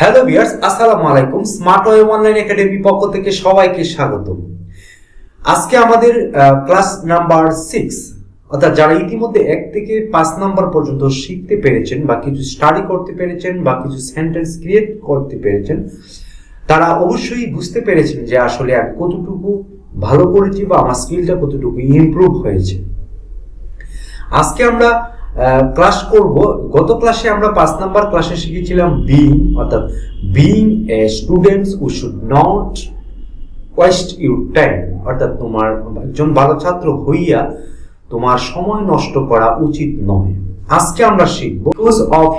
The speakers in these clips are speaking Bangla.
হ্যালো ভিউয়ার্স, আসসালামু আলাইকুম। স্মার্ট ওয়েব অনলাইন একাডেমি পক্ষ থেকে সবাইকে স্বাগতম। আজকে আমাদের ক্লাস নাম্বার 6, অর্থাৎ যারা ইতিমধ্যে 1 থেকে 5 নাম্বার পর্যন্ত শিখতে পেরেছেন বা কিছু স্টাডি করতে পেরেছেন বা কিছু সেন্টেন্স ক্রিয়েট করতে পেরেছেন, তারা অবশ্যই বুঝতে পেরেছেন যে আসলে আমি কতটুকু ভালো করেছি বা আমার স্কিলটা কতটুকু ইমপ্রুভ হয়েছে। আজকে আমরা ক্লাস করব। গত ক্লাসে আমরা 5 নাম্বার ক্লাসে শিখেছিলাম বিইং, অর্থাৎ being a students who should not waste your time, অর্থাৎ তোমার একজন ভালো ছাত্র হইয়া তোমার সময় নষ্ট করা উচিত নয়। আজকে আমরা শিখব বিকজ অফ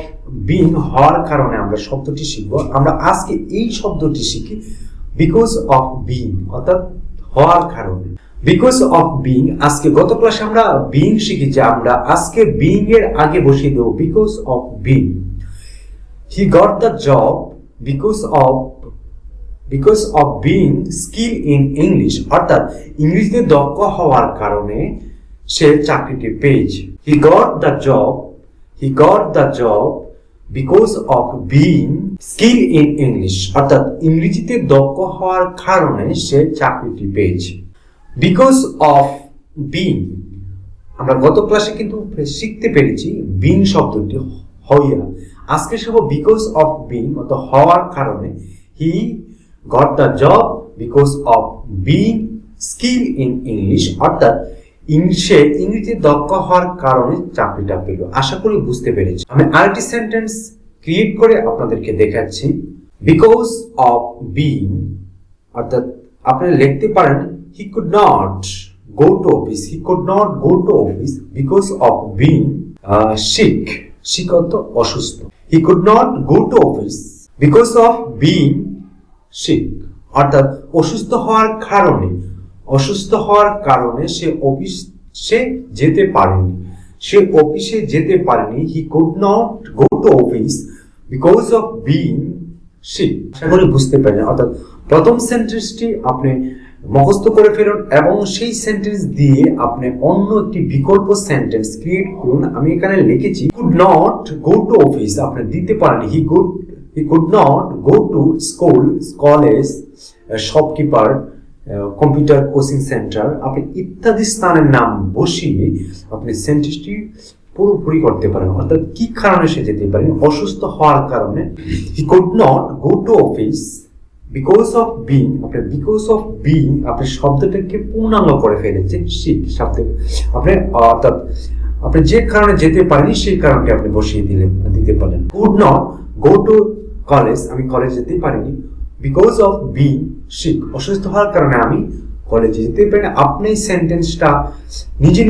বিইং, হওয়ার কারণে আমরা শব্দটি শিখব। আমরা আজকে এই শব্দটি শিখি বিকজ অফ বিইং, অর্থাৎ হওয়ার কারণে। বিকজ অফ বিইং, আজকে গত ক্লাসে আমরা বিইং শিখেছি, আমরা আজকে বিইং এর আগে বসিয়ে দেব because of being. He got the job because of being skill in English, অর্থাৎ ইংরেজিতে দক্ষ হওয়ার কারণে সে চাকরিটি পেয়েছে। He got the job because of being skill in English, অর্থাৎ ইংরেজিতে দক্ষ হওয়ার কারণে সে চাকরিটি পেয়েছে। বিকজ অফ বিইং, আমরা গত ক্লাসে কিন্তু শিখতে পেরেছি বিইং শব্দটি হইয়া। আজকে শিখব বিকজ অফ বিইং, অর্থাৎ হওয়ার কারণে। হি got the job because of being skill in English, অর্থাৎ সে ইংরেজিতে দক্ষ হওয়ার কারণে চাকরিটা পেল। আশা করি বুঝতে পেরেছি। আমি আরেকটি সেন্টেন্স ক্রিয়েট করে আপনাদেরকে দেখাচ্ছি। বিকজ অফ বিইং, অর্থাৎ আপনি লিখতে পারেন he could not go to office because of being sick অর্থ অসুস্থ। he could not go to office because of being sick, অর্থাৎ অসুস্থ হওয়ার কারণে সে অফিসে যেতে পারেনি। he could not go to office because of being sick। আশা করি বুঝতে পারেন। অর্থাৎ প্রথম সেন্টেন্সটি আপনি মুখস্থ করে ফেলুন এবং সেই সেন্টেন্স দিয়ে আপনি অন্য একটি বিকল্প সেন্টেন্স ক্রিয়েট করুন। আমি এখানে লিখেছি could not go to office, আপনি দিতে পারেন he could not go to school, college, shopkeeper, computer coaching centre, আপনি ইত্যাদি স্থানের নাম বসিয়ে আপনি সেন্টেন্সটি পুরোপুরি করতে পারেন। অর্থাৎ কি কারণে সে যেতে পারেন? অসুস্থ হওয়ার কারণে। he could not go to office because of being, আপনি শব্দটাকে পূর্ণাঙ্গ করে ফেলেছেন শিখ শব্দে। অর্থাৎ আপনি যে কারণে যেতে পারেনি সেই কারণটি আপনি বসিয়ে দিতে পারেন। Could not go to college, আমি কলেজ যেতে পারিনি। বিকজ অফ বিইং সিক, অসুস্থ হওয়ার কারণে আমি কলেজে যেতে পারি না। আপনি সেন্টেন্সটা নিজে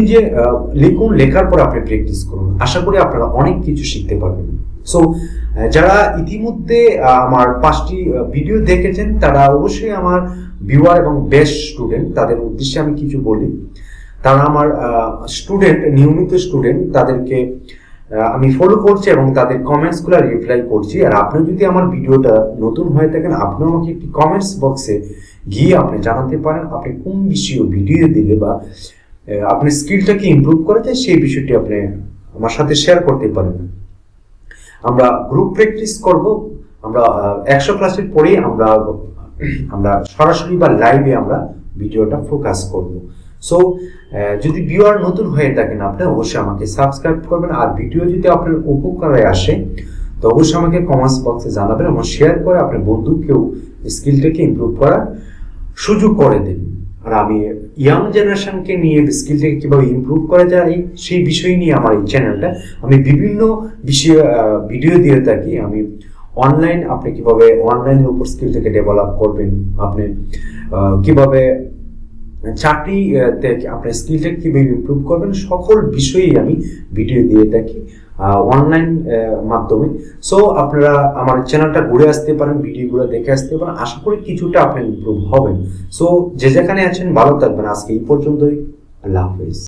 লিখুন, লেখার পর আপনি প্র্যাকটিস করুন। আশা করি আপনারা অনেক কিছু শিখতে পারবেন। সো যারা ইতিমধ্যে আমার 5টি ভিডিও দেখেছেন তারা অবশ্যই আমার ভিউয়ার এবং বেস্ট স্টুডেন্ট, তাদের উদ্দেশ্যে আমি কিছু বলি। তারা আমার নিয়মিত স্টুডেন্ট, তাদেরকে আমি ফলো করছি এবং তাদের কমেন্টসগুলো রিপ্লাই করছি। আর আপনি যদি আমার ভিডিওটা নতুন হয়ে থাকেন, আপনিও আমাকে একটি কমেন্টস বক্সে গিয়ে আপনি জানাতে পারেন আপনি কোন বিষয়ে ভিডিও দিলে বা আপনি স্কিলটাকে ইমপ্রুভ করা যায় সেই বিষয়টি আপনি আমার সাথে শেয়ার করতে পারেন। আমরা গ্রুপ প্র্যাকটিস করব। আমরা 100 ক্লাসের পরেই আমরা সরাসরি বা লাইভে আমরা ভিডিওটা ফোকাস করব। সো যদি ভিউয়ার নতুন হয়ে থাকেন আপনি অবশ্যই আমাকে সাবস্ক্রাইব করবেন। আর ভিডিও যদি আপনার উপকারে আসে তো অবশ্যই আমাকে কমেন্টস বক্সে জানাবেন এবং শেয়ার করে আপনার বন্ধুকেও স্কিলটাকে ইমপ্রুভ করার সুযোগ করে দেন। আর আমি ইয়াং জেনারেশনকে নিয়ে স্কিলটাকে কিভাবে ইমপ্রুভ করা যায় সেই বিষয় নিয়ে আমার এই চ্যানেলটা, আমি বিভিন্ন বিষয়ে ভিডিও দিয়ে থাকি। আমি আপনি কিভাবে অনলাইনের উপর স্কিলটাকে ডেভেলপ করবেন, আপনি কিভাবে চাকরিতে আপনার স্কিলটাকে কিভাবে ইমপ্রুভ করবেন, সকল বিষয়েই আমি ভিডিও দিয়ে থাকি অনলাইন মাধ্যমে। সো আপনারা আমার চ্যানেলটা ঘুরে আসতে পারেন, ভিডিওগুলো দেখে আসতে পারেন। আশা করি কিছুটা আপনি ইমপ্রুভ হবেন। সো যে যেখানে আছেন ভালো থাকবেন। আজকে এই পর্যন্তই। আল্লাহ হাফেজ।